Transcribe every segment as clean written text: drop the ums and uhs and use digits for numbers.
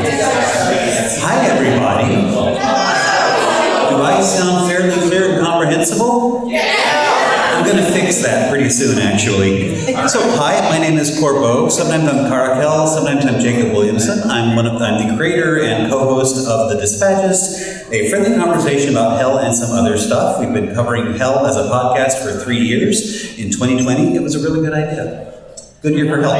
Hi, everybody. Do I sound fairly clear and comprehensible? I'm going to fix that pretty soon, actually. So, hi, my name is Corbeau. Sometimes I'm Caracal, sometimes I'm Jacob Williamson. I'm the creator and co-host of the Dispatchist, a friendly conversation about hell and some other stuff. We've been covering hell as a podcast for 3 years. In 2020, it was a really good idea. Good year for hell.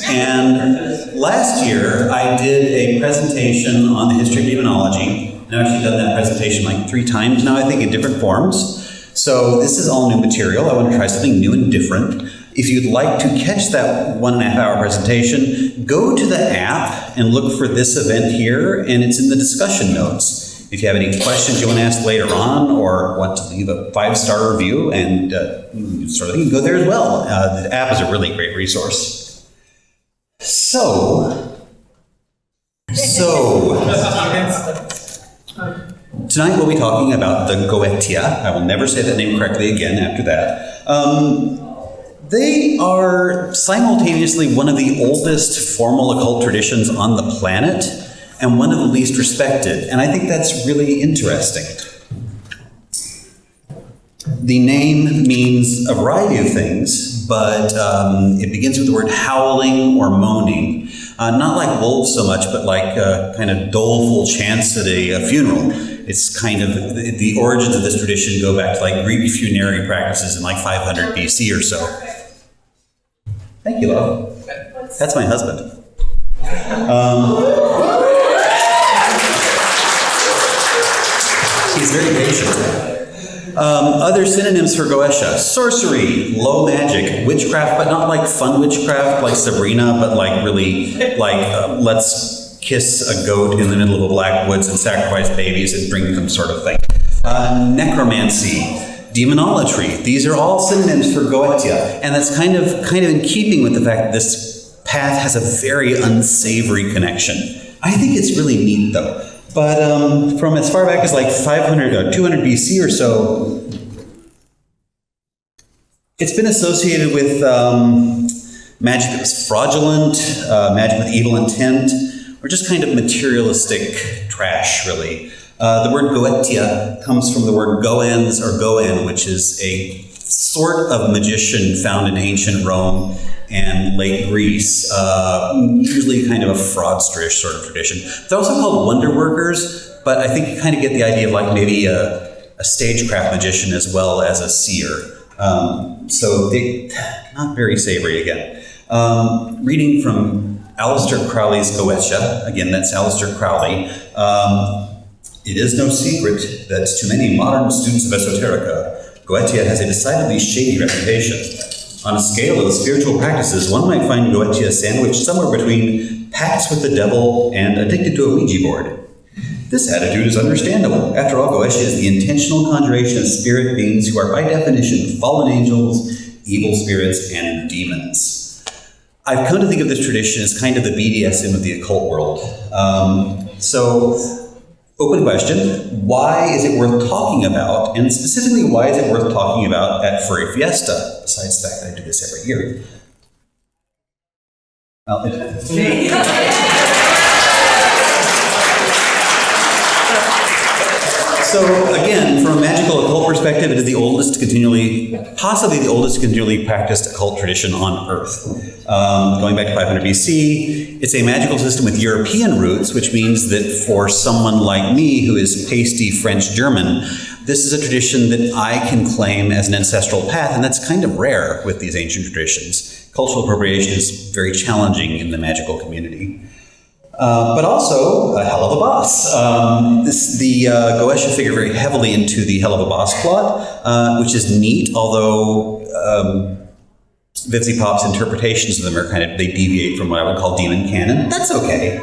And last year, I did a presentation on the history of demonology. I've actually done that presentation like 3 times now, I think, in different forms. So this is all new material. I want to try something new and different. If you'd like to catch that 1.5 hour presentation, go to the app and look for this event here, and it's in the discussion notes. If you have any questions you want to ask later on, or want to leave a 5-star review, and you can go there as well. The app is a really great resource. Tonight we'll be talking about the Goetia. I will never say that name correctly again after that. They are simultaneously one of the oldest formal occult traditions on the planet and one of the least respected, and I think that's really interesting. The name means a variety of things, but it begins with the word howling or moaning. Not like wolves so much, but like kind of doleful chants at a funeral. It's kind of, the origins of this tradition go back to like Greek funerary practices in like 500 BC or so. Thank you, love. That's my husband. He's very patient. Other synonyms for Goetia: sorcery, low magic, witchcraft, but not like fun witchcraft like Sabrina, but like really like let's kiss a goat in the middle of the black woods and sacrifice babies and bring them sort of thing. Necromancy, demonology, these are all synonyms for Goetia, and that's kind of in keeping with the fact that this path has a very unsavory connection. I think it's really neat though. But from as far back as like 500 or 200 BC or so, it's been associated with magic that was fraudulent, magic with evil intent, or just kind of materialistic trash, really. The word Goetia comes from the word goens or goen, which is a sort of magician found in ancient Rome and late Greece, usually kind of a fraudsterish sort of tradition. They're also called wonder workers, but I think you kind of get the idea of like maybe a stagecraft magician as well as a seer. So they, not very savory again. Reading from Aleister Crowley's Goetia, again, that's Aleister Crowley. It is no secret that to many modern students of esoterica, Goetia has a decidedly shady reputation. On a scale of spiritual practices, one might find Goetia sandwiched somewhere between pacts with the devil and addicted to a Ouija board. This attitude is understandable. After all, Goetia is the intentional conjuration of spirit beings who are by definition fallen angels, evil spirits, and demons. I've come to think of this tradition as kind of the BDSM of the occult world. Open question, why is it worth talking about? And specifically, why is it worth talking about at Furry Fiesta, besides the fact that I do this every year? So again, from a magical occult perspective, it is possibly the oldest continually practiced occult tradition on Earth. Going back to 500 BC, it's a magical system with European roots, which means that for someone like me who is pasty French-German, this is a tradition that I can claim as an ancestral path, and that's kind of rare with these ancient traditions. Cultural appropriation is very challenging in the magical community. But also a hell of a boss. The Goetia figure very heavily into the hell of a boss plot, which is neat, although Vivzi Pop's interpretations of them are they deviate from what I would call demon canon. That's okay.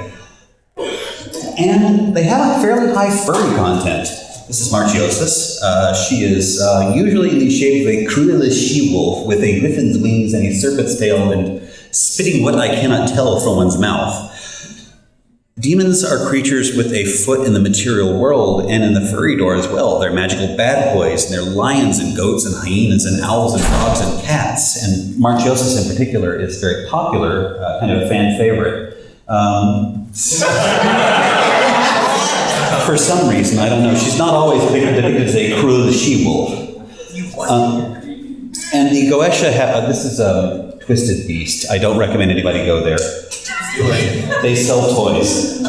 And they have a fairly high furry content. This is Marchiosis. She is usually in the shape of a crudilous she-wolf with a griffin's wings and a serpent's tail and spitting what I cannot tell from one's mouth. Demons are creatures with a foot in the material world and in the furry door as well. They're magical bad boys, and they're lions and goats and hyenas and owls and frogs and cats. And Marchiosis in particular is very popular, kind of a fan favorite. For some reason, I don't know. She's not always depicted as a cruel she-wolf. And the Goetia this is a Twisted Beast. I don't recommend anybody go there. They sell toys.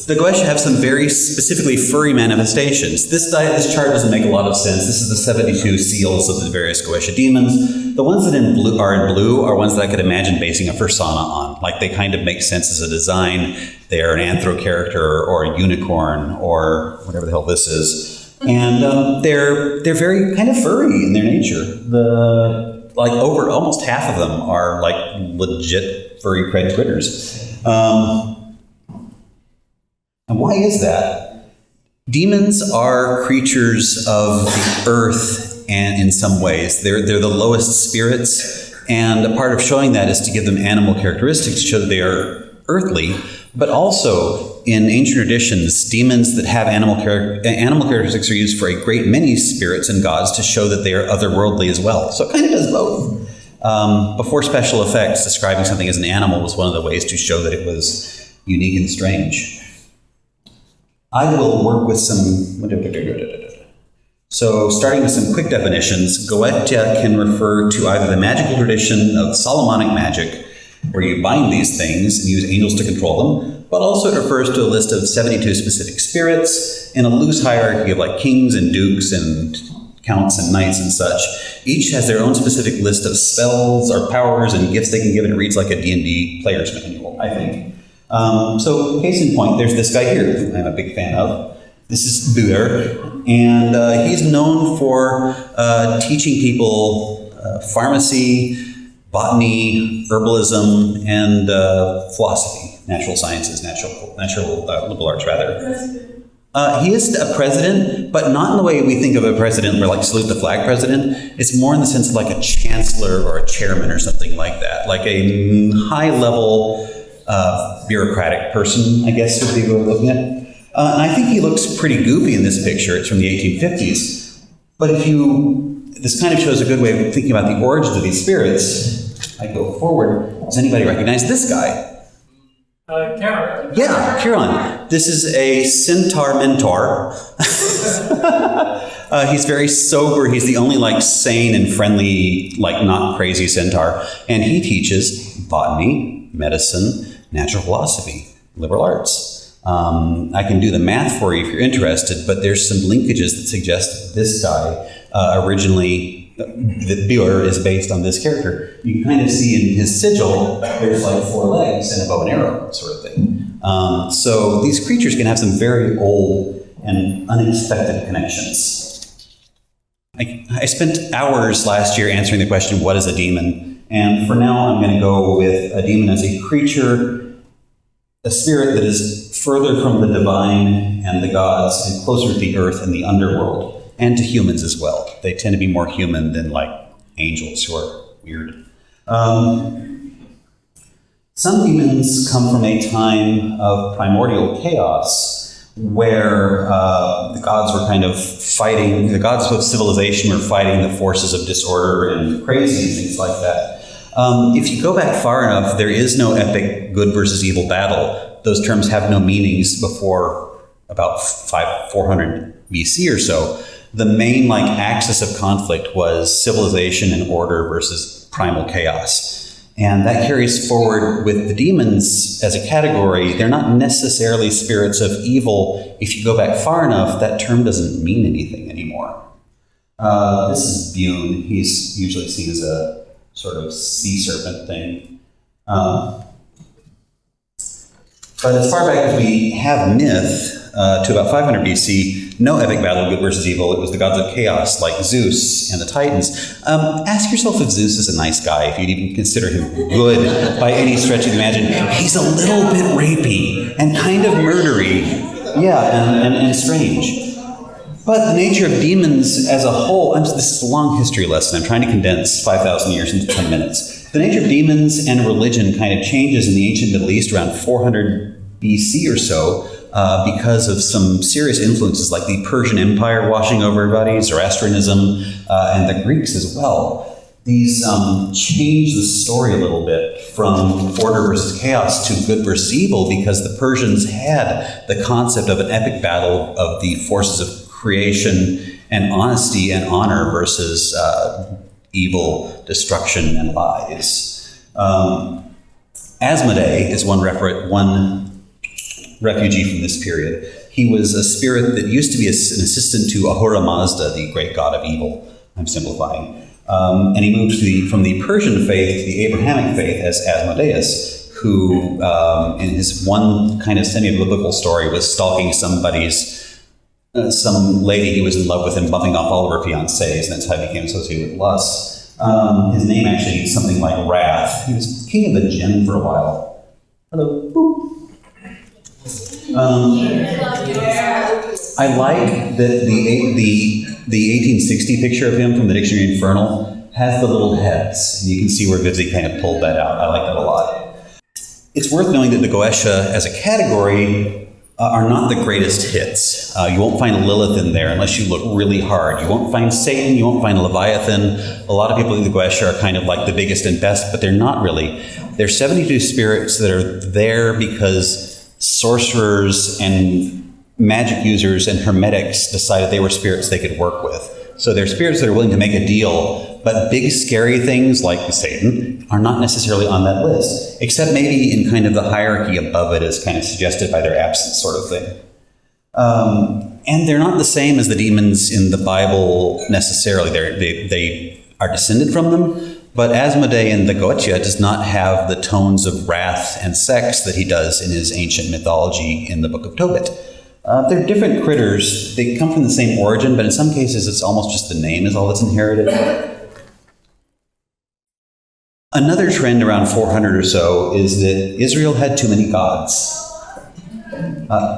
The Goetia have some very specifically furry manifestations. This chart doesn't make a lot of sense. This is the 72 seals of the various Goetia demons. The ones that are in blue are ones that I could imagine basing a persona on. Like, they kind of make sense as a design. They are an anthro character or a unicorn or whatever the hell this is. And they're very kind of furry in their nature. Almost half of them are like legit furry critters. And why is that? Demons are creatures of the earth, and in some ways, they're the lowest spirits. And a part of showing that is to give them animal characteristics to show that they are earthly. But also, in ancient traditions, demons that have animal characteristics are used for a great many spirits and gods to show that they are otherworldly as well. So it kind of does both. Before special effects, describing something as an animal was one of the ways to show that it was unique and strange. I will work with some... So, starting with some quick definitions, Goetia can refer to either the magical tradition of Solomonic magic, where you bind these things and use angels to control them, but also it refers to a list of 72 specific spirits in a loose hierarchy of like kings and dukes and counts and knights and such. Each has their own specific list of spells or powers and gifts they can give, and it reads like a D&D player's manual, I think. So, case in point, there's this guy here who I'm a big fan of. This is Buer, and he's known for teaching people pharmacy, botany, herbalism, and philosophy, natural sciences, natural liberal arts, rather. He is a president, but not in the way we think of a president, where like salute the flag president. It's more in the sense of like a chancellor or a chairman or something like that, like a high-level bureaucratic person, I guess would be what we're looking at. And I think he looks pretty goofy in this picture. It's from the 1850s. But this kind of shows a good way of thinking about the origins of these spirits. I go forward. Does anybody recognize this guy? Chiron. Yeah, Chiron. This is a centaur mentor. He's very sober. He's the only like sane and friendly, like not crazy centaur. And he teaches botany, medicine, natural philosophy, liberal arts. I can do the math for you if you're interested, but there's some linkages that suggest that this guy originally, that Buer is based on this character. You can kind of see in his sigil, there's like 4 legs and a bow and arrow sort of thing. So these creatures can have some very old and unexpected connections. I spent hours last year answering the question, what is a demon? And for now, I'm going to go with a demon as a creature, a spirit that is further from the divine and the gods and closer to the earth and the underworld, and to humans as well. They tend to be more human than like angels who are weird. Some demons come from a time of primordial chaos where the gods were kind of fighting, the gods of civilization were fighting the forces of disorder and crazy and things like that. If you go back far enough, there is no epic good versus evil battle. Those terms have no meanings before about 400 BC or so. The main axis of conflict was civilization and order versus primal chaos. And that carries forward with the demons as a category. They're not necessarily spirits of evil. If you go back far enough, that term doesn't mean anything anymore. This is Bune. He's usually seen as a sort of sea serpent thing. But as far back as we have myth, to about 500 BC, no epic battle of good versus evil. It was the gods of chaos, like Zeus and the Titans. Ask yourself if Zeus is a nice guy, if you'd even consider him good by any stretch of the imagination. He's a little bit rapey and kind of murdery. Yeah, and strange. But the nature of demons as a whole, this is a long history lesson. I'm trying to condense 5,000 years into 10 minutes. The nature of demons and religion kind of changes in the ancient Middle East around 400 BC or so because of some serious influences like the Persian Empire washing over everybody, Zoroastrianism, and the Greeks as well. these change the story a little bit from order versus chaos to good versus evil, because the Persians had the concept of an epic battle of the forces of creation and honesty and honor versus evil, destruction, and lies. Asmodee is one refugee from this period. He was a spirit that used to be an assistant to Ahura Mazda, the great god of evil. I'm simplifying. And he moved from the Persian faith to the Abrahamic faith as Asmodeus, who, in his one kind of semi-biblical story, was stalking some lady he was in love with and bumping off all of her fiancés, and that's how he became associated with lust. His name actually means something like wrath. He was king of the jinn for a while. Hello. Boop. I like that the 1860 picture of him from the Dictionary Infernal has the little heads. You can see where Goetia kind of pulled that out. I like that a lot. It's worth knowing that the Goetia as a category are not the greatest hits. You won't find Lilith in there unless you look really hard. You won't find Satan, you won't find Leviathan. A lot of people in the Goetia are kind of like the biggest and best, but they're not really. There's 72 spirits that are there because sorcerers and magic users and hermetics decided they were spirits they could work with. So they're spirits that are willing to make a deal, but big scary things like Satan are not necessarily on that list, except maybe in kind of the hierarchy above it as kind of suggested by their absence sort of thing. And they're not the same as the demons in the Bible necessarily. They are descended from them, but Asmodee in the Goetia does not have the tones of wrath and sex that he does in his ancient mythology in the Book of Tobit. They're different critters. They come from the same origin, but in some cases it's almost just the name is all that's inherited. Another trend around 400 or so is that Israel had too many gods.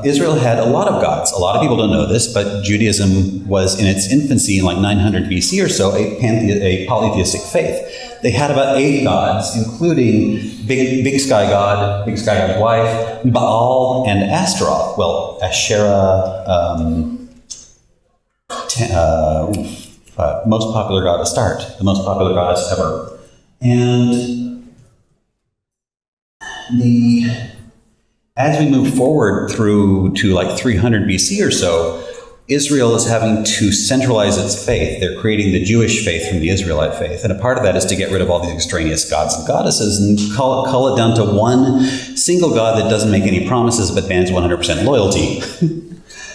Israel had a lot of gods. A lot of people don't know this, but Judaism was in its infancy in like 900 BC or so, a polytheistic faith. They had about 8 gods, including Big Sky God's wife, Baal, and Astaroth. Well, Asherah, most popular god Astarte, the most popular goddess ever. And as we move forward through to like 300 BC or so, Israel is having to centralize its faith. They're creating the Jewish faith from the Israelite faith. And a part of that is to get rid of all these extraneous gods and goddesses and cull it down to one single god that doesn't make any promises but demands 100% loyalty.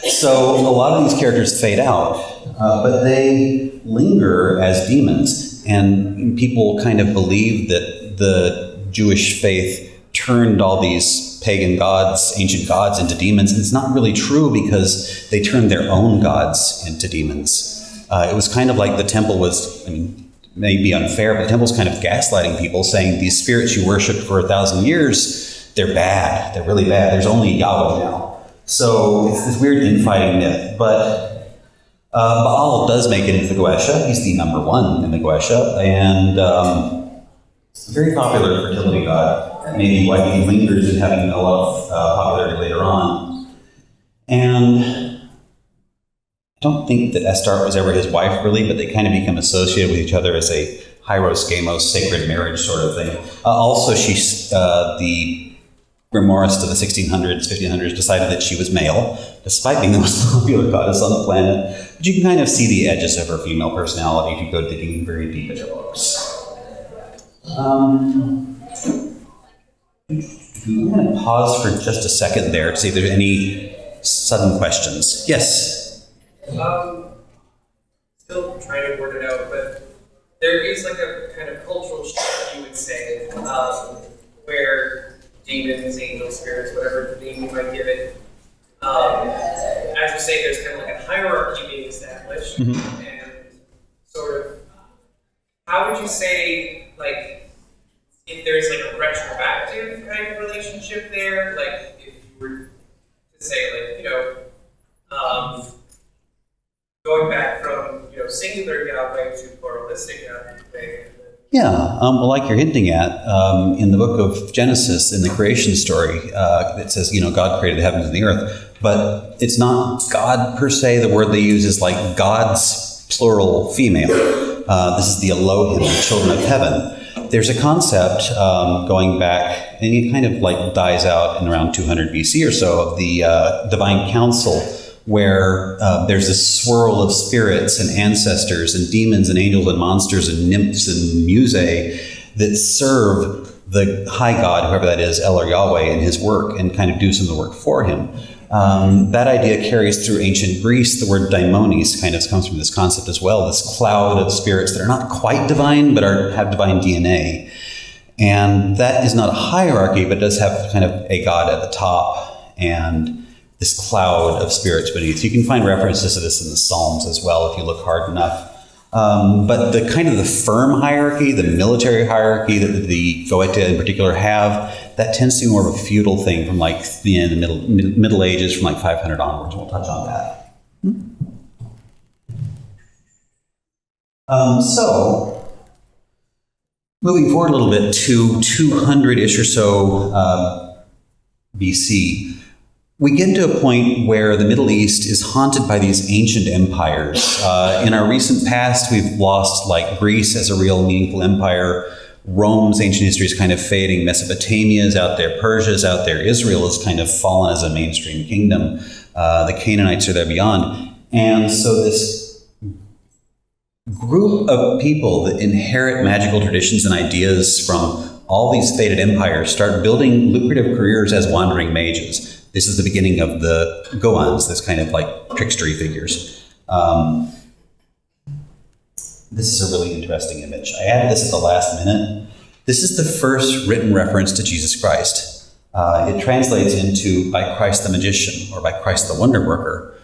So a lot of these characters fade out, but they linger as demons. And people kind of believe that the Jewish faith turned all these pagan gods, ancient gods, into demons. And it's not really true because they turned their own gods into demons. It was kind of like the temple was, maybe unfair, but the temple's kind of gaslighting people, saying these spirits you worshiped for 1,000 years, they're bad. They're really bad. There's only Yahweh now. So it's this weird infighting myth. But Baal does make it into the Goetia. He's the number 1 in the Goetia. And very popular fertility god. Maybe why he lingers in having a lot of popularity later on. And I don't think that Astarte was ever his wife, really, but they kind of become associated with each other as a Hyros Gamos sacred marriage sort of thing. Also, she's the grimoires of the 1600s, 1500s decided that she was male, despite being the most popular goddess on the planet. But you can kind of see the edges of her female personality if you go digging very deep into her books. I'm going to pause for just a second there to see if there's any sudden questions. Yes? Still trying to word it out, but there is like a kind of cultural shift, you would say, where demons, angels, spirits, whatever the name you might give it, as you say, there's kind of like a hierarchy being established, and sort of, how would you say, like, if there's like a retroactive kind of relationship there, like if you were to say, like, going back from, singular Yahweh to pluralistic Yahweh. Yeah, like you're hinting at, in the book of Genesis, in the creation story, it says, God created the heavens and the earth, but it's not God per se. The word they use is like gods, plural, female. This is the Elohim, the children of heaven. There's a concept going back, and it kind of like dies out in around 200 BC or so, of the divine council, where there's this swirl of spirits and ancestors and demons and angels and monsters and nymphs and musae that serve the high god, whoever that is, El or Yahweh, in his work and kind of do some of the work for him. That idea carries through ancient Greece. The word daimones kind of comes from this concept as well, this cloud of spirits that are not quite divine, but have divine DNA. And that is not a hierarchy, but does have kind of a god at the top and this cloud of spirits beneath. You can find references to this in the Psalms as well if you look hard enough. But the kind of the firm hierarchy, the military hierarchy that the Goetia in particular have, that tends to be more of a feudal thing from like the Middle Ages, from like 500 onwards. We'll touch on that. So, moving forward a little bit to 200-ish or so BC, we get to a point where the Middle East is haunted by these ancient empires. In our recent past, we've lost like Greece as a real meaningful empire. Rome's ancient history is kind of fading. Mesopotamia is out there. Persia is out there. Israel has kind of fallen as a mainstream kingdom. The Canaanites are there beyond. And so this group of people that inherit magical traditions and ideas from all these faded empires start building lucrative careers as wandering mages. This is the beginning of the Goans, this kind of like trickstery figures. This is a really interesting image. I added this at the last minute. This is the first written reference to Jesus Christ. It translates into by Christ the magician or by Christ the wonder worker.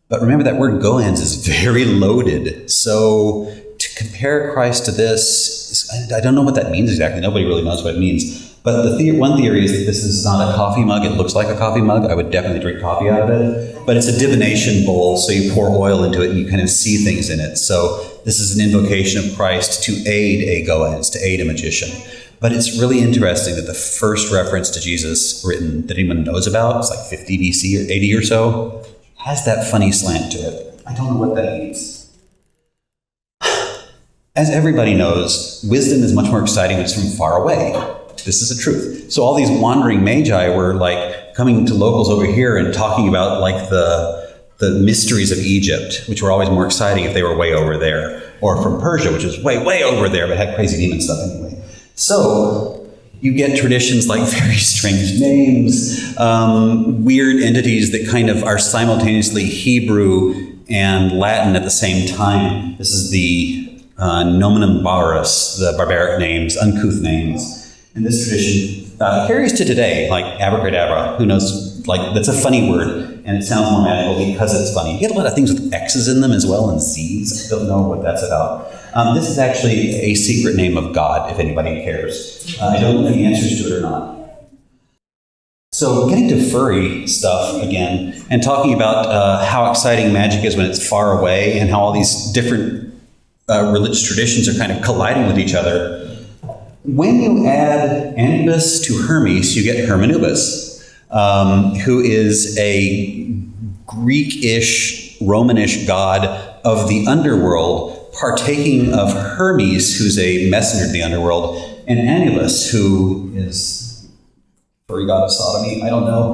But remember that word Goans is very loaded. So to compare Christ to this, I don't know what that means exactly. Nobody really knows what it means. But one theory is that this is not a coffee mug. It looks like a coffee mug. I would definitely drink coffee out of it. But it's a divination bowl, so you pour oil into it and you kind of see things in it. So this is an invocation of Christ to aid a Goans, to aid a magician. But it's really interesting that the first reference to Jesus written that anyone knows about, it's like 50 BC or 80 or so, has that funny slant to it. I don't know what that means. As everybody knows, wisdom is much more exciting when it's from far away. This is the truth. So all these wandering magi were like coming to locals over here and talking about like the mysteries of Egypt, which were always more exciting if they were way over there, or from Persia, which was way over there, but had crazy demon stuff anyway. So you get traditions like very strange names, weird entities that kind of are simultaneously Hebrew and Latin at the same time. This is the nomen barbarus, the barbaric names, uncouth names. And this tradition carries to today, like abracadabra. Who knows? Like, that's a funny word, and it sounds more magical because it's funny. You get a lot of things with X's in them as well, and Z's. I don't know what that's about. This is actually a secret name of God, if anybody cares. I don't know the answers to it or not. So getting to furry stuff again, and talking about how exciting magic is when it's far away, and how all these different religious traditions are kind of colliding with each other. When you add Anubis to Hermes, you get Hermanubis, who is a Greek-ish, Romanish god of the underworld, partaking of Hermes, who's a messenger to the underworld, and Anubis, who is furry god of sodomy, I don't know,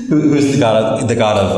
who's the god of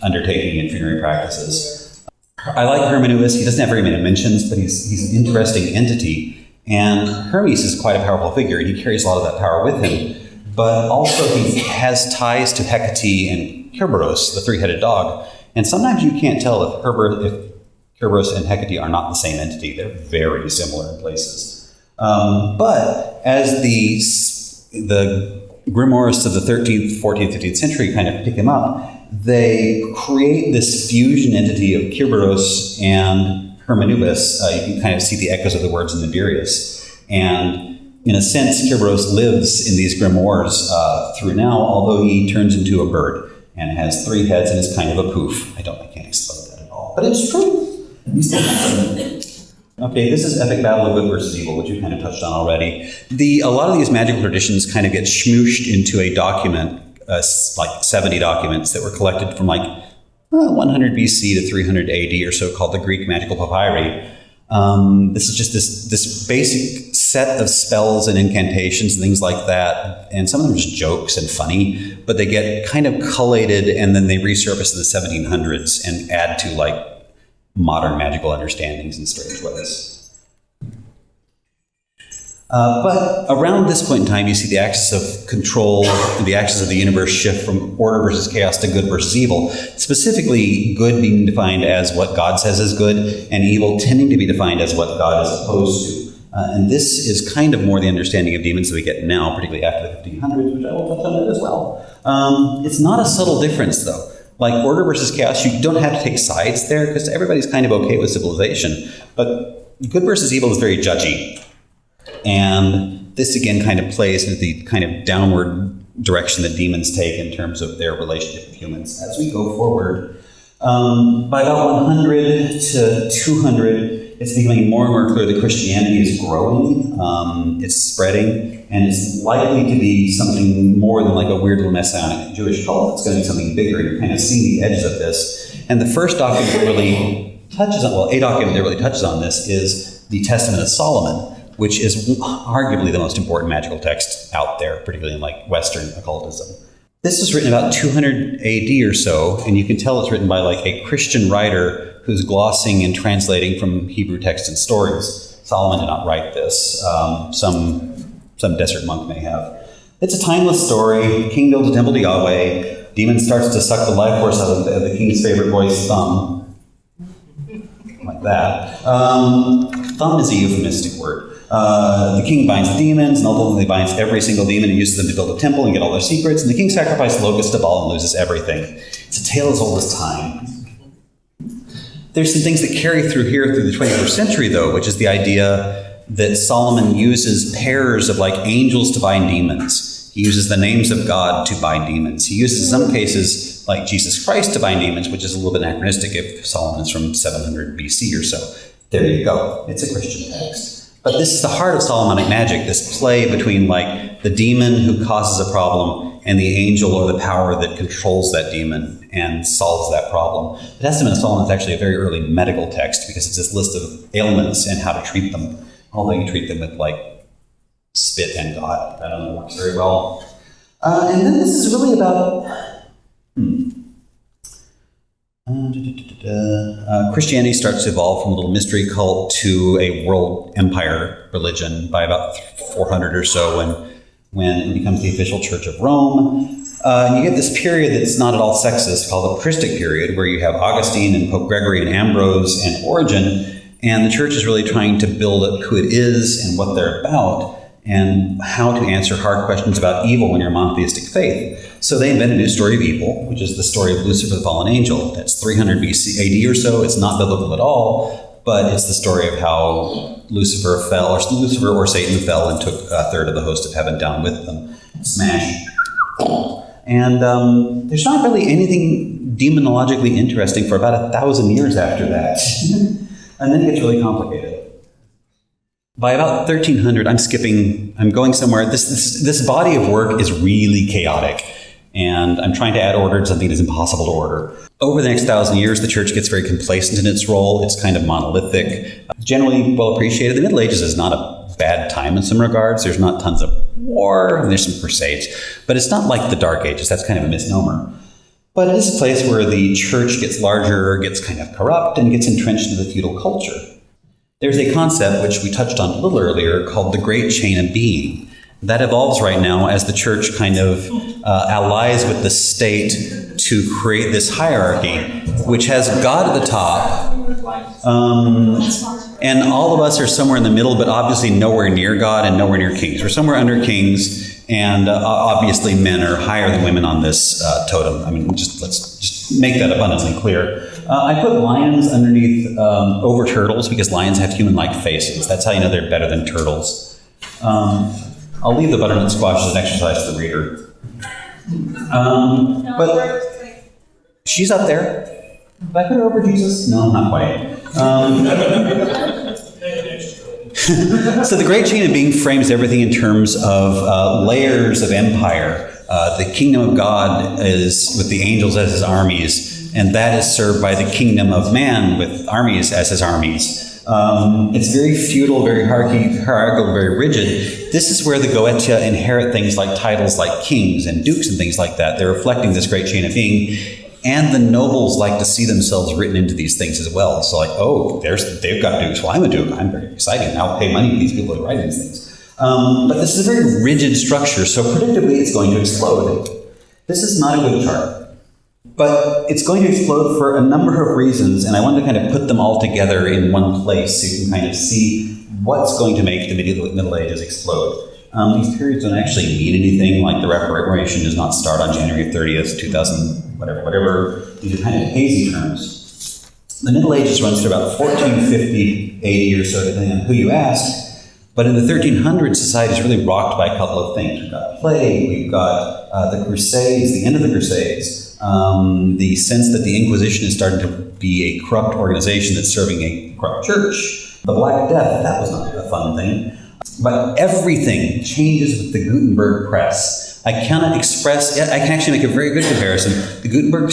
undertaking and funerary practices. I like Hermanubis. He doesn't have very many mentions, but he's an interesting entity. And Hermes is quite a powerful figure, and he carries a lot of that power with him. But also he has ties to Hecate and Kerberos, the three-headed dog. And sometimes you can't tell if Kerberos and Hecate are not the same entity. They're very similar in places. But as the grimoires of the 13th, 14th, 15th century kind of pick him up, they create this fusion entity of Kerberos and Hermanubis. You can kind of see the echoes of the words in Nibirius. And in a sense, Kerberos lives in these grimoires through now, although he turns into a bird and has 3 heads and is kind of a poof. I can't explain that at all, but it's true. Okay, this is Epic Battle of Good versus Evil, which you kind of touched on already. A lot of these magical traditions kind of get smooshed into a document, like 70 documents that were collected from like 100 BC to 300 AD or so, called the Greek magical papyri. This is just this basic set of spells and incantations and things like that. And some of them are just jokes and funny, but they get kind of collated and then they resurface in the 1700s and add to like modern magical understandings in strange ways. But around this point in time, you see the axis of control, the axis of the universe shift from order versus chaos to good versus evil. Specifically, good being defined as what God says is good, and evil tending to be defined as what God is opposed to. And this is kind of more the understanding of demons that we get now, particularly after the 1500s, which I will touch on it as well. It's not a subtle difference, though. Like order versus chaos, you don't have to take sides there, because everybody's kind of okay with civilization. But good versus evil is very judgy. And this again kind of plays into the kind of downward direction that demons take in terms of their relationship with humans as we go forward. By about 100 to 200, it's becoming more and more clear that Christianity is growing, it's spreading, and it's likely to be something more than like a weird little messianic Jewish cult. It's going to be something bigger. You're kind of seeing the edges of this. And the first document that really touches on, a document that really touches on this is the Testament of Solomon, which is arguably the most important magical text out there, particularly in like Western occultism. This is written about 200 AD or so, and you can tell it's written by like a Christian writer who's glossing and translating from Hebrew texts and stories. Solomon did not write this. Some desert monk may have. It's a timeless story. King builds a temple to Yahweh. Demon starts to suck the life force out of the king's favorite boy's thumb. Like that. Thumb is a euphemistic word. The king binds demons, and ultimately binds every single demon and uses them to build a temple and get all their secrets. And the king sacrifices locusts to Baal and loses everything. It's a tale as old as time. There's some things that carry through here through the 21st century, though, which is the idea that Solomon uses pairs of like angels to bind demons. He uses the names of God to bind demons. He uses, in some cases, like Jesus Christ to bind demons, which is a little bit anachronistic if Solomon is from 700 BC or so. There you go. It's a Christian text. But this is the heart of Solomonic magic, this play between like the demon who causes a problem and the angel or the power that controls that demon and solves that problem. The Testament of Solomon is actually a very early medical text because it's this list of ailments and how to treat them. Although you treat them with like spit and God. That doesn't work very well. And then this is really about Christianity starts to evolve from a little mystery cult to a world empire religion by about 400 or so when it becomes the official Church of Rome. And you get this period that's not at all sexist called the patristic period, where you have Augustine and Pope Gregory and Ambrose and Origen, and the church is really trying to build up who it is and what they're about and how to answer hard questions about evil when you're a monotheistic faith. So they invent a new story of evil, which is the story of Lucifer, the fallen angel. That's 300 BC AD or so. It's not biblical at all, but it's the story of how Lucifer or Satan fell and took a third of the host of heaven down with them. Smash. And there's not really anything demonologically interesting for about 1,000 years after that. And then it gets really complicated. By about 1300, I'm going somewhere. This body of work is really chaotic, and I'm trying to add order to something that's impossible to order. Over the next 1,000 years, the church gets very complacent in its role. It's kind of monolithic, generally well appreciated. The Middle Ages is not a bad time in some regards. There's not tons of war, and there's some crusades, but it's not like the Dark Ages. That's kind of a misnomer. But it is a place where the church gets larger, gets kind of corrupt, and gets entrenched into the feudal culture. There's a concept, which we touched on a little earlier, called the Great Chain of Being. That evolves right now as the church kind of allies with the state to create this hierarchy, which has God at the top, and all of us are somewhere in the middle, but obviously nowhere near God and nowhere near kings. We're somewhere under kings, and obviously men are higher than women on this totem. I mean, let's just make that abundantly clear. I put lions underneath over turtles because lions have human-like faces. That's how you know they're better than turtles. I'll leave the butternut squash as an exercise to the reader. But she's up there. Did I put her over Jesus? No, not quite. So the Great Chain of Being frames everything in terms of layers of empire. The kingdom of God is with the angels as his armies. and that is served by the kingdom of man with armies as his armies. It's very feudal, very hierarchical, very rigid. This is where the Goetia inherit things like titles like kings and dukes and things like that. They're reflecting this great chain of being. And the nobles like to see themselves written into these things as well. So like, oh, they've got dukes. Well, I'm a duke. I'm very exciting. I'll pay money to these people to write these things. But this is a very rigid structure, so predictably it's going to explode. This is not a good chart. But it's going to explode for a number of reasons, and I wanted to kind of put them all together in one place so you can kind of see what's going to make the Middle Ages explode. These periods don't actually mean anything, like the Reformation does not start on January 30th, 2000, whatever. These are kind of hazy terms. The Middle Ages runs to about 1450 AD or so, depending on who you ask. But in the 1300s, society is really rocked by a couple of things. We've got plague, we've got the Crusades, the end of the Crusades, the sense that the Inquisition is starting to be a corrupt organization that's serving a corrupt church. The Black Death, that was not a fun thing. But everything changes with the Gutenberg press. I can actually make a very good comparison. The Gutenberg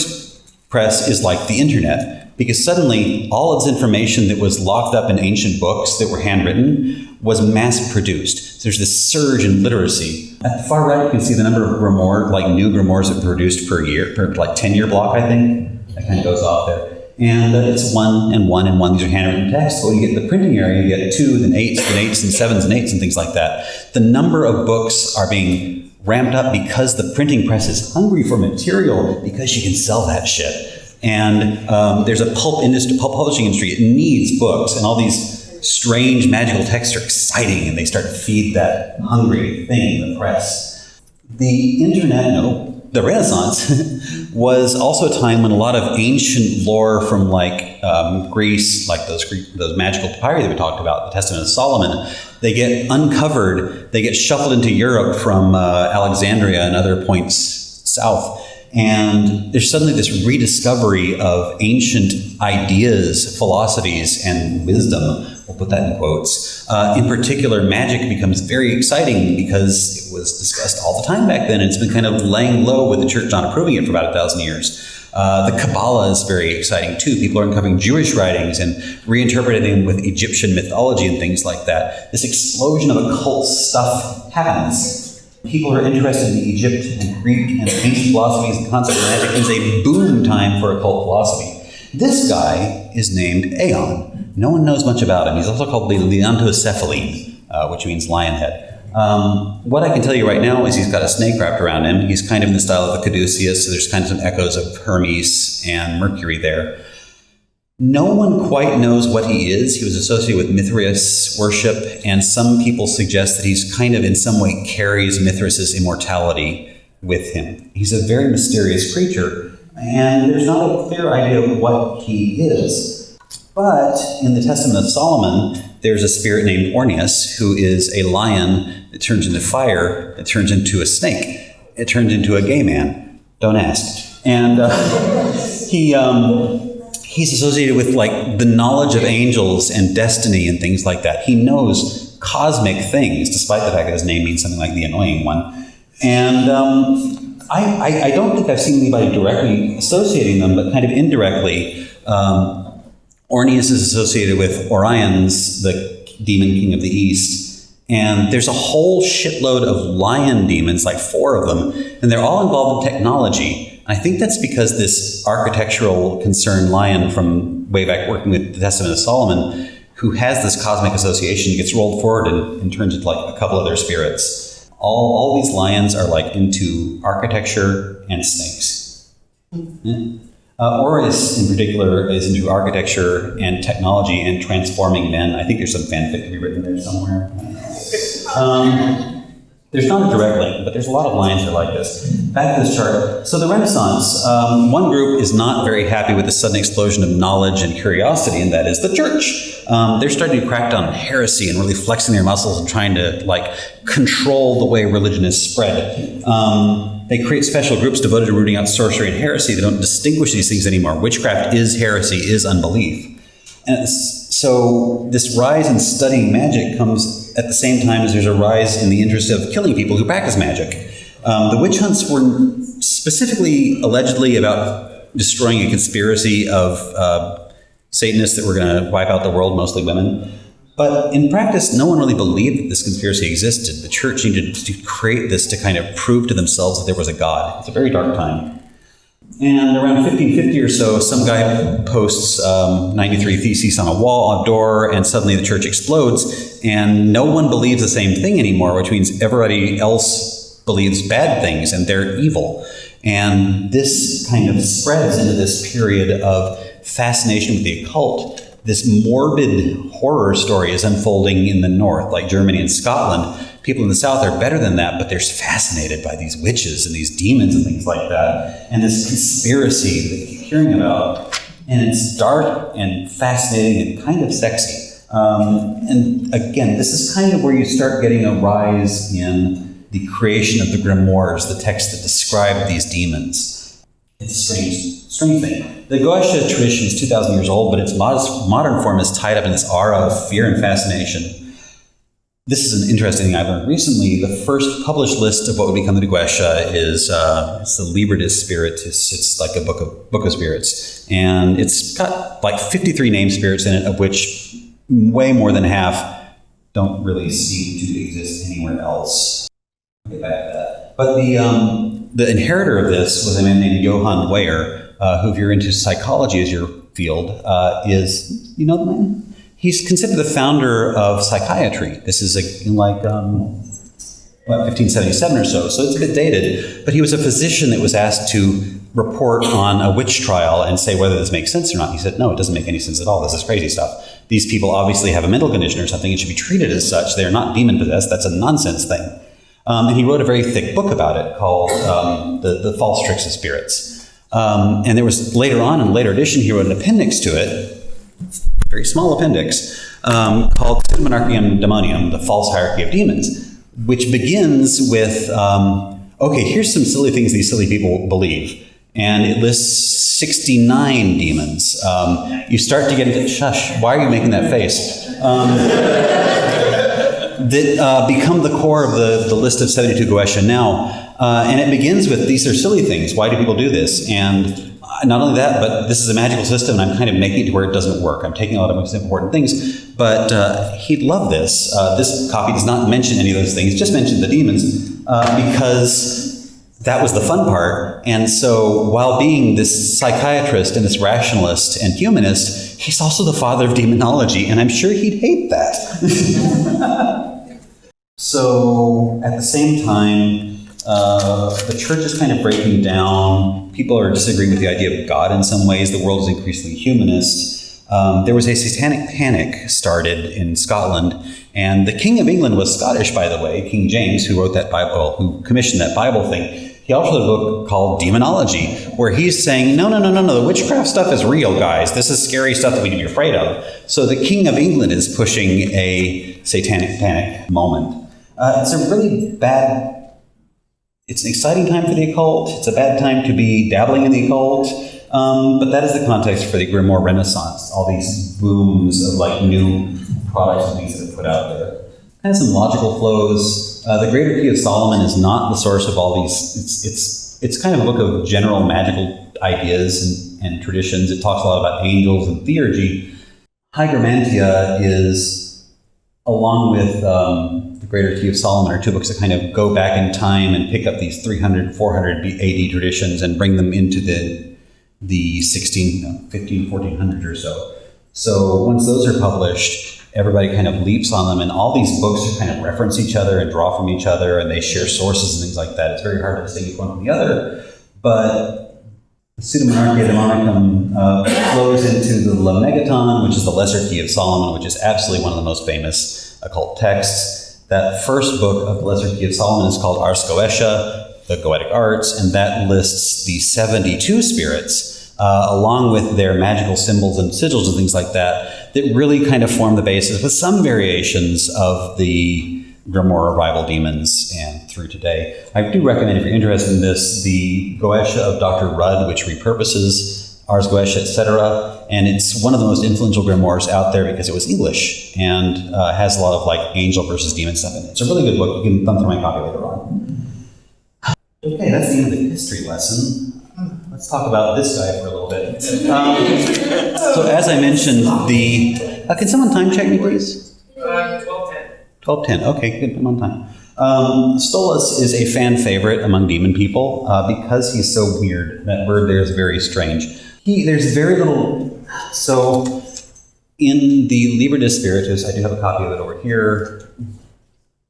press is like the internet, because suddenly all of this information that was locked up in ancient books that were handwritten was mass produced. So there's this surge in literacy. At the far right, you can see the number of grimoires, like new grimoires that were produced per year, per like 10-year block, I think. That kind of goes off there. And it's 1 and 1 and 1. These are handwritten texts. When you get the printing area, you get 2, then 8s, then 8s, and 7s, and 8s, and things like that. The number of books are being ramped up because the printing press is hungry for material, because you can sell that shit. And there's a pulp publishing industry. It needs books, and all these strange magical texts are exciting, and they start to feed that hungry thing in the press. The internet, the Renaissance was also a time when a lot of ancient lore from Greece, like those magical papyri that we talked about, the Testament of Solomon, they get uncovered, they get shuffled into Europe from Alexandria and other points south. And there's suddenly this rediscovery of ancient ideas, philosophies, and wisdom. We'll put that in quotes. In particular, magic becomes very exciting because it was discussed all the time back then. And it's been kind of laying low with the church not approving it for about 1,000 years. The Kabbalah is very exciting too. People are uncovering Jewish writings and reinterpreting them with Egyptian mythology and things like that. This explosion of occult stuff happens. People are interested in Egypt and Greek and ancient philosophies and concepts of magic. It's a boom time for occult philosophy. This guy is named Aeon. No one knows much about him. He's also called the Leontocephaline, which means lion head. What I can tell you right now is he's got a snake wrapped around him. He's kind of in the style of the Caduceus, so there's kind of some echoes of Hermes and Mercury there. No one quite knows what he is. He was associated with Mithras worship, and some people suggest that he's kind of in some way carries Mithras' immortality with him. He's a very mysterious creature, and there's not a clear idea of what he is. But in the Testament of Solomon, there's a spirit named Orneus, who is a lion that turns into fire, that turns into a snake, it turns into a gay man. Don't ask. And he's associated with the knowledge of angels and destiny and things like that. He knows cosmic things, despite the fact that his name means something like the annoying one. And I don't think I've seen anybody directly associating them, but kind of indirectly. Orneus is associated with Orion's, the demon king of the East. And there's a whole shitload of lion demons, like 4 of them, and they're all involved in technology. I think that's because this architectural concerned lion from way back working with the Testament of Solomon, who has this cosmic association, gets rolled forward and turns into a couple of their spirits. All these lions are into architecture and snakes. Orus in particular is into architecture and technology and transforming men. I think there's some fanfic to be written there somewhere. There's not a direct link, but there's a lot of lines that are like this. Back to this chart. So the Renaissance, one group is not very happy with the sudden explosion of knowledge and curiosity, and that is the church. They're starting to crack down on heresy and really flexing their muscles and trying to control the way religion is spread. They create special groups devoted to rooting out sorcery and heresy. They don't distinguish these things anymore. Witchcraft is heresy, is unbelief. And so this rise in studying magic comes at the same time as there's a rise in the interest of killing people who practice magic. The witch hunts were specifically, allegedly, about destroying a conspiracy of Satanists that were going to wipe out the world, mostly women. But in practice, no one really believed that this conspiracy existed. The church needed to create this to kind of prove to themselves that there was a God. It's a very dark time. And around 1550 or so, some guy posts 93 theses on a wall, on a door, and suddenly the church explodes, and no one believes the same thing anymore, which means everybody else believes bad things, and they're evil. And this kind of spreads into this period of fascination with the occult. This morbid horror story is unfolding in the north, like Germany and Scotland. People in the south are better than that, but they're fascinated by these witches and these demons and things like that. And this conspiracy that you keep hearing about. And it's dark and fascinating and kind of sexy. And again, this is kind of where you start getting a rise in the creation of the grimoires, the texts that describe these demons. It's a strange thing. The Goetia tradition is 2,000 years old, but its modern form is tied up in this aura of fear and fascination. This is an interesting thing I've learned recently. The first published list of what would become the Goetia is it's the Liber de Spiritus. It's like a book of spirits. And it's got like 53 named spirits in it, of which way more than half don't really seem to exist anywhere else. I'll get back to that. But the inheritor of this was a man named Johann Weyer, who, if you're into psychology as your field, is, you know the man? He's considered the founder of psychiatry. This is 1577 or so it's a bit dated. But he was a physician that was asked to report on a witch trial and say whether this makes sense or not. He said, no, it doesn't make any sense at all. This is crazy stuff. These people obviously have a mental condition or something and should be treated as such. They're not demon-possessed. That's a nonsense thing. And he wrote a very thick book about it called The False Tricks of Spirits. And there was later on, in a later edition, he wrote an appendix to it, very small appendix, called Pseudomonarchium Demonium, the False Hierarchy of Demons, which begins with, okay, here's some silly things these silly people believe. And it lists 69 demons. You start to get into, shush, why are you making that face? That become the core of the list of 72 Goetia now. And it begins with, these are silly things. Why do people do this? And not only that, but this is a magical system, and I'm kind of making it to where it doesn't work. I'm taking a lot of most important things, but he'd love this. This copy does not mention any of those things, just mention the demons, because that was the fun part. And so while being this psychiatrist and this rationalist and humanist, he's also the father of demonology, and I'm sure he'd hate that. So at the same time, the church is kind of breaking down. People are disagreeing with the idea of God in some ways. The world is increasingly humanist. There was a satanic panic started in Scotland, and the King of England was Scottish, by the way, King James, who wrote that Bible, who commissioned that Bible thing. He also wrote a book called Demonology, where he's saying, no, the witchcraft stuff is real, guys. This is scary stuff that we need to be afraid of. So the King of England is pushing a satanic panic moment. It's a really bad... It's an exciting time for the occult. It's a bad time to be dabbling in the occult. But that is the context for the grimoire renaissance, all these booms of like new products and things that are put out there. Kind of some logical flows. The Greater Key of Solomon is not the source of all these. It's kind of a book of general magical ideas and traditions. It talks a lot about angels and theurgy. Hygromantia is, along with the Greater Key of Solomon, are two books that kind of go back in time and pick up these 300, 400 AD traditions and bring them into the 1400s or so. So once those are published, everybody kind of leaps on them, and all these books kind of reference each other and draw from each other, and they share sources and things like that. It's very hard to distinguish one from the other, but the Pseudomonarchia Demonicum flows into the Lemegeton, which is the Lesser Key of Solomon, which is absolutely one of the most famous occult texts. That first book of the Lesser Key of Solomon is called Ars Goetia, the Goetic Arts, and that lists the 72 spirits, along with their magical symbols and sigils and things like that, that really kind of form the basis, with some variations of the grimoire rival demons and through today. I do recommend, if you're interested in this, the Goetia of Dr. Rudd, which repurposes Ars Goetia, etc. And it's one of the most influential grimoires out there because it was English and has a lot of like angel versus demon stuff in it. It's a really good book. You can thumb through my copy later on. Okay, that's the end of the history lesson. let's talk about this guy for a little bit. So as I mentioned, can someone time check me, please? 12:10. 12:10. Okay, good. I'm on time. Stolas is a fan favorite among demon people because he's so weird. That word there is very strange. There's very little. So in the Liber de Spiritus, I do have a copy of it over here.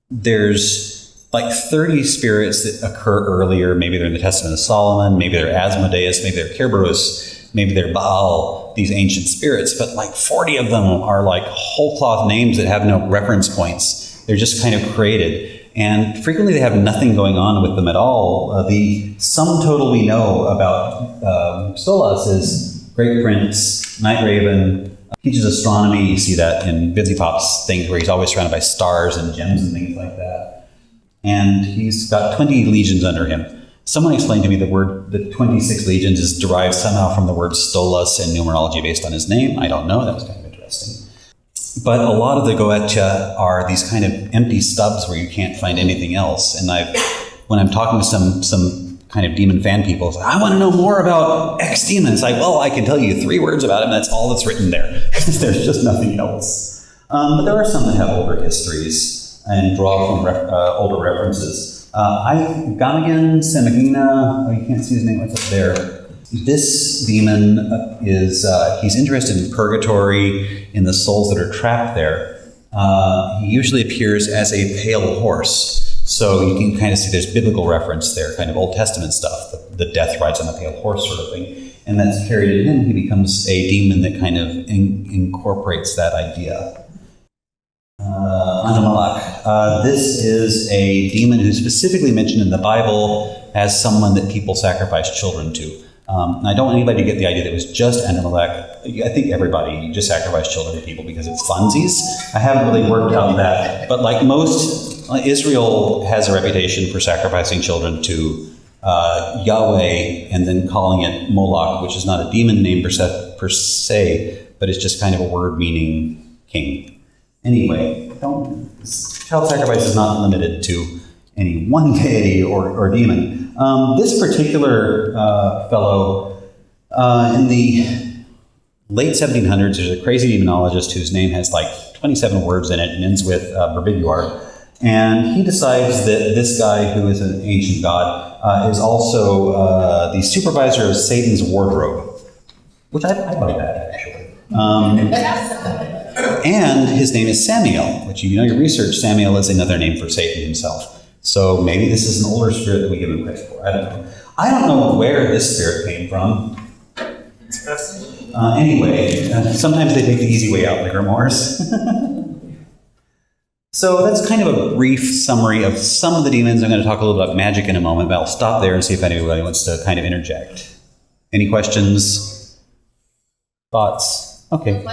There's like 30 spirits that occur earlier. Maybe they're in the Testament of Solomon. Maybe they're Asmodeus. Maybe they're Kerberos. Maybe they're Baal. These ancient spirits, but like 40 of them are like whole cloth names that have no reference points. They're just kind of created. And frequently they have nothing going on with them at all. The sum total we know about Stolas is Great Prince, Night Raven, teaches astronomy. You see that in Bitsy Pop's things where he's always surrounded by stars and gems and things like that. And he's got 20 legions under him. Someone explained to me the 26 legions is derived somehow from the word Stolas and numerology based on his name. I don't know. That was kind of interesting. But a lot of the Goetia are these kind of empty stubs where you can't find anything else. And when I'm talking with some kind of demon fan people, it's like, I want to know more about X demon. It's like, well, I can tell you 3 words about him. That's all that's written there because there's just nothing else. But there are some that have older histories and draw from older references. Gamagan, Semagina, you can't see his name, what's up there. This demon he's interested in purgatory, in the souls that are trapped there. He usually appears as a pale horse. So you can kind of see there's biblical reference there, kind of Old Testament stuff, the death rides on a pale horse sort of thing. And that's carried in him. He becomes a demon that kind of incorporates that idea. Anjamalak. This is a demon who's specifically mentioned in the Bible as someone that people sacrifice children to. I don't want anybody to get the idea that it was just Anjamalak. I think everybody just sacrificed children to people because it's funsies. I haven't really worked out that. But like most, Israel has a reputation for sacrificing children to Yahweh and then calling it Moloch, which is not a demon name per se, but it's just kind of a word meaning king. Anyway, child sacrifice is not limited to any one deity or demon. This particular fellow, in the late 1700s, there's a crazy demonologist whose name has like 27 words in it and ends with Berbiguar. And he decides that this guy, who is an ancient god, is also the supervisor of Satan's wardrobe, which I love that, actually. And his name is Samael, which you know your research, Samael is another name for Satan himself. So maybe this is an older spirit that we give him credit for. I don't know. I don't know where this spirit came from. Anyway, sometimes they take the easy way out in the grimoires. So that's kind of a brief summary of some of the demons. I'm going to talk a little about magic in a moment, but I'll stop there and see if anybody wants to kind of interject. Any questions? Thoughts? Okay.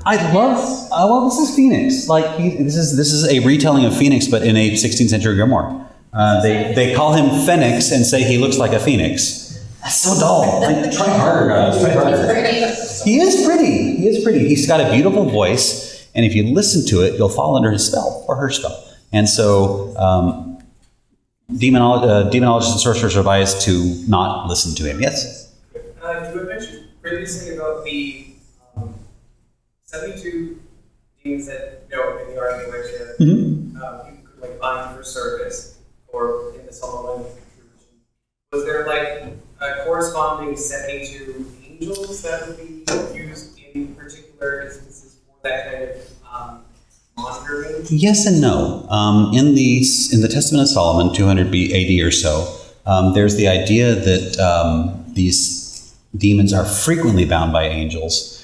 This is Phoenix. This is a retelling of Phoenix, but in a 16th century grimoire. They call him Phoenix and say he looks like a phoenix. That's so dull. Try harder, guys. Try harder. He is pretty. He's got a beautiful voice, and if you listen to it, you'll fall under his spell or her spell. And so, demonologists and sorcerers are advised to not listen to him. Yes. You had mentioned previously about the 72 demons that in the army where you could bind for service, or in the Solomon tradition. Was there a corresponding 72 angels that would be used in particular instances for that kind of monitoring? Yes and no. In the Testament of Solomon, 200 AD or so, there's the idea that these demons are frequently bound by angels.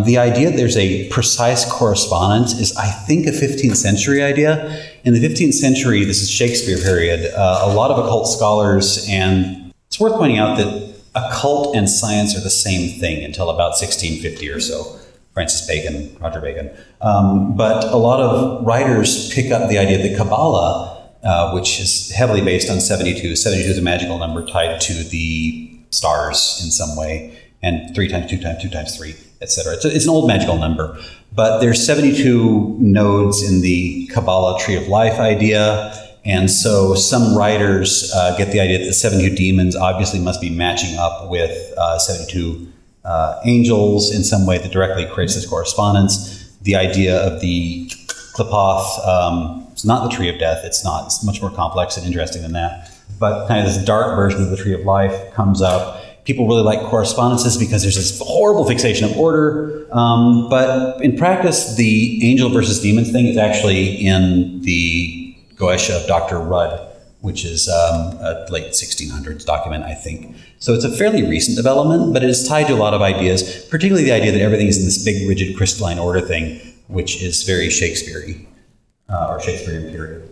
The idea that there's a precise correspondence is, I think, a 15th century idea. In the 15th century, this is Shakespeare period, a lot of occult scholars, and it's worth pointing out that occult and science are the same thing until about 1650 or so. Francis Bacon, Roger Bacon. But a lot of writers pick up the idea that Kabbalah, which is heavily based on 72. 72 is a magical number tied to the stars in some way, and 3 times 2 times 2 times 3. Etc. It's an old magical number, but there's 72 nodes in the Kabbalah tree of life idea, And so some writers get the idea that the 72 demons obviously must be matching up with 72 angels in some way that directly creates this correspondence. The idea of the Qliphoth, it's not the tree of death, it's not. It's much more complex and interesting than that. But kind of this dark version of the tree of life comes up. People really like correspondences because there's this horrible fixation of order. But in practice, the angel versus demons thing is actually in the Goetia of Dr. Rudd, which is a late 1600s document, I think. So it's a fairly recent development, but it is tied to a lot of ideas, particularly the idea that everything is in this big, rigid, crystalline order thing, which is very Shakespeare-y, or Shakespearean period.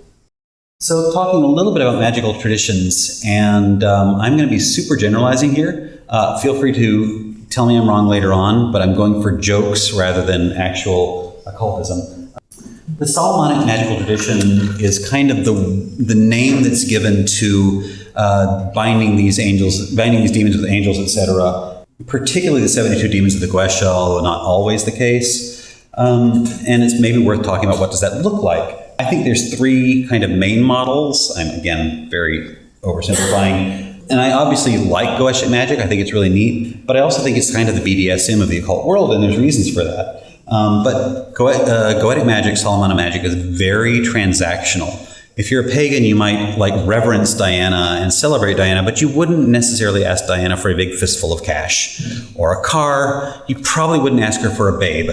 So talking a little bit about magical traditions, and I'm going to be super generalizing here. Feel free to tell me I'm wrong later on, but I'm going for jokes rather than actual occultism. The Solomonic magical tradition is kind of the name that's given to binding these demons with angels, etc. Particularly the 72 demons of the Goetia, although not always the case. And it's maybe worth talking about what does that look like. I think there's three kind of main models. I'm, again, very oversimplifying. And I obviously like Goetic magic. I think it's really neat. But I also think it's kind of the BDSM of the occult world, and there's reasons for that. But Goetic magic, Solomonic magic, is very transactional. If you're a pagan, you might reverence Diana and celebrate Diana, but you wouldn't necessarily ask Diana for a big fistful of cash or a car. You probably wouldn't ask her for a babe.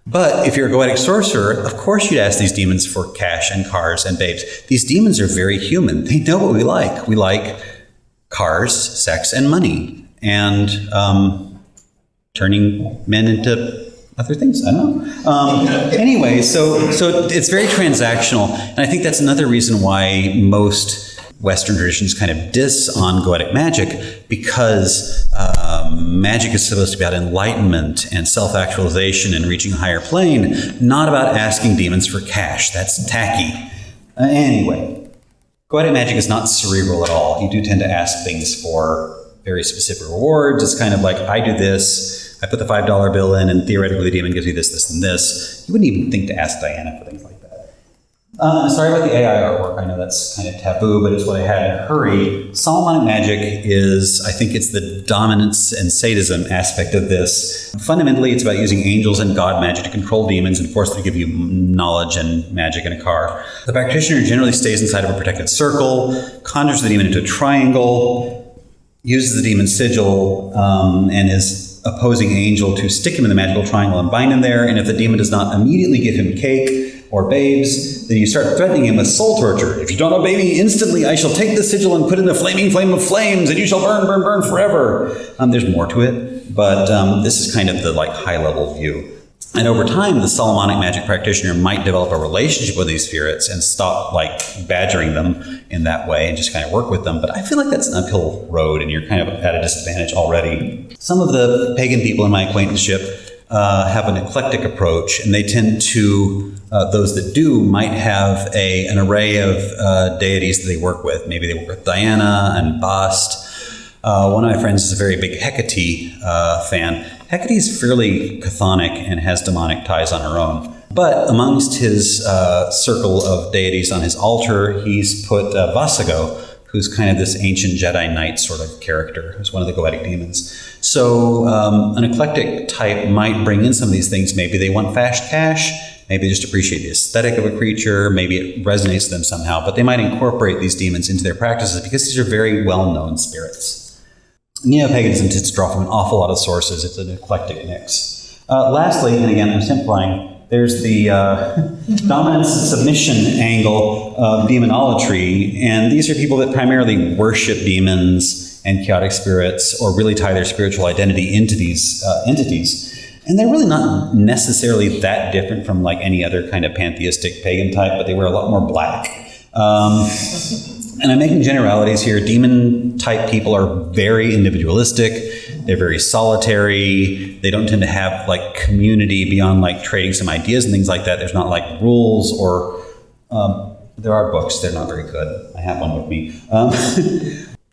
But if you're a Goetic sorcerer, of course you'd ask these demons for cash and cars and babes. These demons are very human. They know what we like. We like cars, sex, and money, and turning men into other things. I don't know. Anyway, so it's very transactional, and I think that's another reason why most Western traditions kind of diss on Goetic magic, because magic is supposed to be about enlightenment and self-actualization and reaching a higher plane, not about asking demons for cash. That's tacky. Anyway, Goetic magic is not cerebral at all. You do tend to ask things for very specific rewards. It's kind of like, I do this, I put the $5 bill in, and theoretically the demon gives me this, this, and this. You wouldn't even think to ask Diana for things like that. Sorry about the AI artwork. I know that's kind of taboo, but it's what I had in a hurry. Solomonic magic is, I think it's the dominance and sadism aspect of this. Fundamentally, it's about using angels and god magic to control demons and force them to give you knowledge and magic in a car. The practitioner generally stays inside of a protected circle, conjures the demon into a triangle, uses the demon's sigil, and his opposing angel to stick him in the magical triangle and bind him there. And if the demon does not immediately give him cake or babes, then you start threatening him with soul torture. If you don't obey me instantly, I shall take the sigil and put it in the flaming flame of flames, and you shall burn, burn, burn forever. There's more to it, but this is kind of the high-level view. And over time, the Solomonic magic practitioner might develop a relationship with these spirits and stop badgering them in that way and just kind of work with them. But I feel like that's an uphill road, and you're kind of at a disadvantage already. Some of the pagan people in my acquaintanceship have an eclectic approach, and they tend to, those that do, might have an array of deities that they work with. Maybe they work with Diana and Bast. One of my friends is a very big Hecate fan. Hecate is fairly chthonic and has demonic ties on her own. But amongst his circle of deities on his altar, he's put Vasago, who's kind of this ancient Jedi Knight sort of character, who's one of the Goetic demons. So an eclectic type might bring in some of these things. Maybe they want fast cash, maybe they just appreciate the aesthetic of a creature, maybe it resonates with them somehow, but they might incorporate these demons into their practices because these are very well-known spirits. Neo-paganism tends to draw from an awful lot of sources. It's an eclectic mix. Lastly, and again, I'm simplifying, there's the dominance and submission angle of demonology, and these are people that primarily worship demons and chaotic spirits or really tie their spiritual identity into these entities. And they're really not necessarily that different from any other kind of pantheistic pagan type, but they wear a lot more black. And I'm making generalities here. Demon-type people are very individualistic. They're very solitary. They don't tend to have community beyond trading some ideas and things like that. There's not rules or there are books. They're not very good. I have one with me.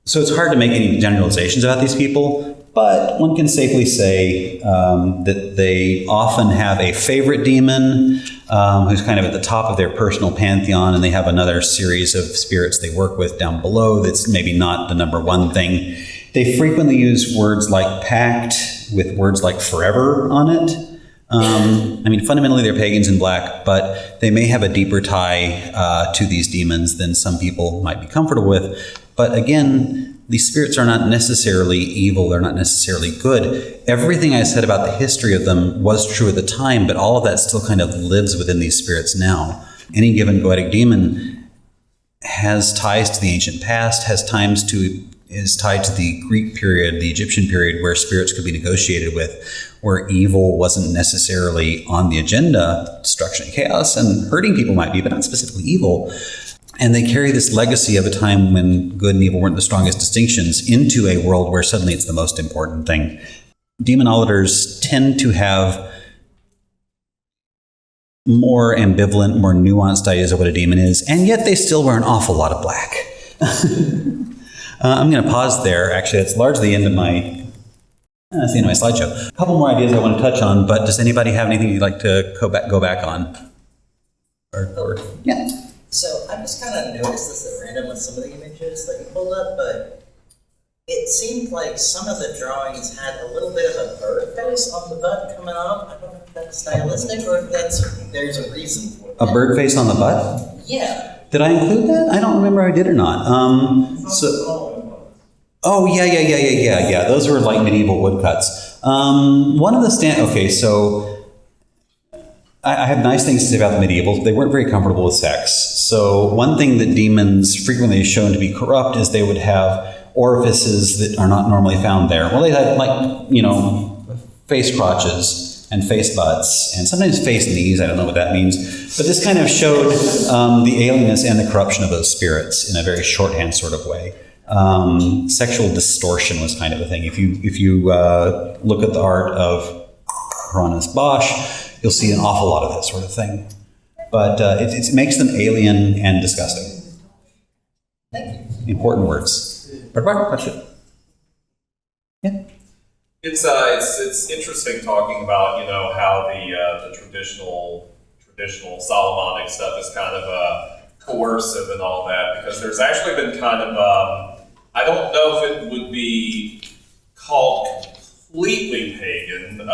So it's hard to make any generalizations about these people. but one can safely say that they often have a favorite demon who's kind of at the top of their personal pantheon, and they have another series of spirits they work with down below that's maybe not the number one thing. They frequently use words like pact with words like forever on it. I mean, fundamentally they're pagans in black, but they may have a deeper tie to these demons than some people might be comfortable with. But again, these spirits are not necessarily evil, they're not necessarily good. Everything I said about the history of them was true at the time, but all of that still kind of lives within these spirits now. Any given goetic demon has ties to the ancient past, is tied to the Greek period, the Egyptian period, where spirits could be negotiated with, where evil wasn't necessarily on the agenda. Destruction and chaos and hurting people might be, but not specifically evil. And they carry this legacy of a time when good and evil weren't the strongest distinctions into a world where suddenly it's the most important thing. Demonolators tend to have more ambivalent, more nuanced ideas of what a demon is, and yet they still wear an awful lot of black. I'm going to pause there. Actually, that's largely the end of that's the end of my slideshow. A couple more ideas I want to touch on, but does anybody have anything you'd like to go back on? Yeah. So I just kind of noticed this at random with some of the images that you pulled up, but it seemed like some of the drawings had a little bit of a bird face on the butt coming off. I don't know if that's stylistic or if there's a reason for it. A bird face on the butt? Yeah. Did I include that? I don't remember I did or not. Oh, yeah. Those were like medieval woodcuts. One of the so I have nice things to say about the medievals. They weren't very comfortable with sex. So one thing that demons frequently shown to be corrupt is they would have orifices that are not normally found there. Well, they had face crotches and face butts and sometimes face knees. I don't know what that means. But this kind of showed the alienness and the corruption of those spirits in a very shorthand sort of way. Sexual distortion was kind of a thing. If you look at the art of Hieronymus Bosch, you'll see an awful lot of that sort of thing. But it makes them alien and disgusting. Thank you. Important words. Question? Yeah. It's interesting talking about how the traditional Solomonic stuff is kind of coercive and all that, because there's actually been kind of I don't know if it would be called completely pagan,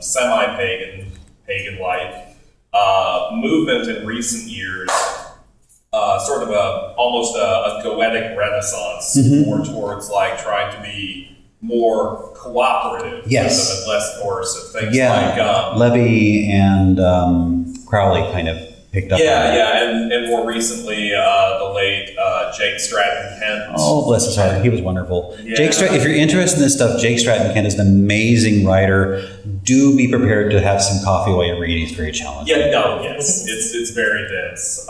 semi-pagan, pagan-like movement in recent years, sort of almost a goetic renaissance, more towards like trying to be more cooperative, yes, and less coercive. Things like Levy and Crowley kind of picked up. And more recently, the late Jake Stratton Kent. Oh, bless his heart, he was wonderful. Yeah. If you're interested in this stuff, Jake Stratton Kent is an amazing writer. Do be prepared to have some coffee while you read. He's very challenging. Yes, it's very dense.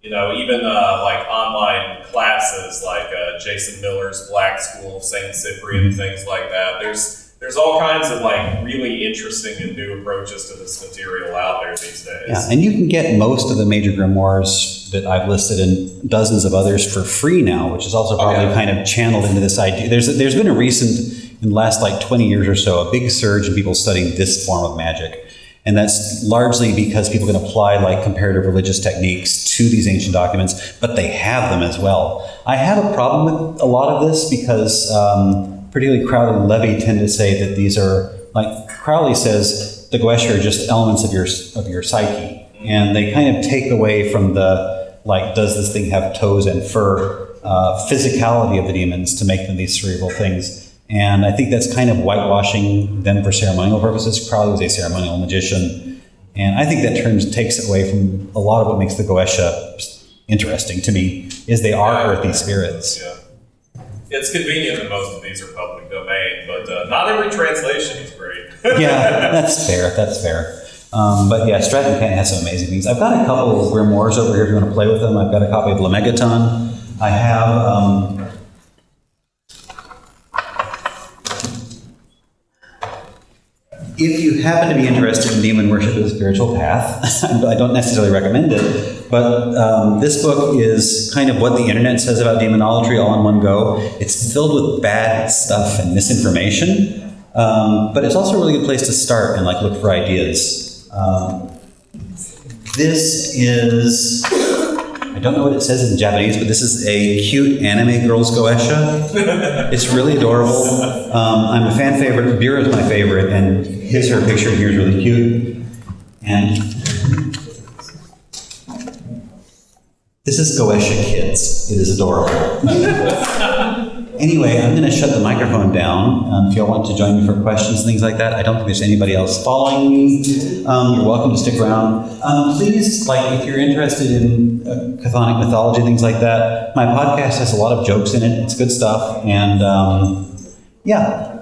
Even like online classes like Jason Miller's Black School of St. Cyprian, things like that. There's all kinds of like really interesting and new approaches to this material out there these days. Yeah, and you can get most of the major grimoires that I've listed and dozens of others for free now, which is also probably kind of channeled into this idea. There's been in the last like 20 years or so, a big surge in people studying this form of magic. And that's largely because people can apply like comparative religious techniques to these ancient documents, but they have them as well. I have a problem with a lot of this because particularly Crowley and Levy tend to say that these are, like Crowley says, the Goetia are just elements of your psyche. And they kind of take away from the, like, does this thing have toes and fur, physicality of the demons to make them these cerebral things. And I think that's kind of whitewashing them for ceremonial purposes. Crowley was a ceremonial magician. And I think that takes away from a lot of what makes the Goetia interesting to me, is they are earthy spirits. Yeah. It's convenient that most of these are public domain, but not every translation is great. Yeah, that's fair. But yeah, Stratton Kent has some amazing things. I've got a couple of grimoires over here if you want to play with them. I've got a copy of Lemegeton. I have... If you happen to be interested in demon worship as a spiritual path, I don't necessarily recommend it, but this book is kind of what the internet says about demonology all in one go. It's filled with bad stuff and misinformation, but it's also a really good place to start and look for ideas. This is, I don't know what it says in Japanese, but this is a cute anime girl's Goetia. It's really adorable. I'm a fan favorite. Beer is my favorite, and her picture here is really cute. And this is Goetia Kids. It is adorable. Anyway, I'm going to shut the microphone down. If y'all want to join me for questions and things like that, I don't think there's anybody else following me. You're welcome to stick around. Please, if you're interested in chthonic mythology, things like that, my podcast has a lot of jokes in it. It's good stuff. And yeah.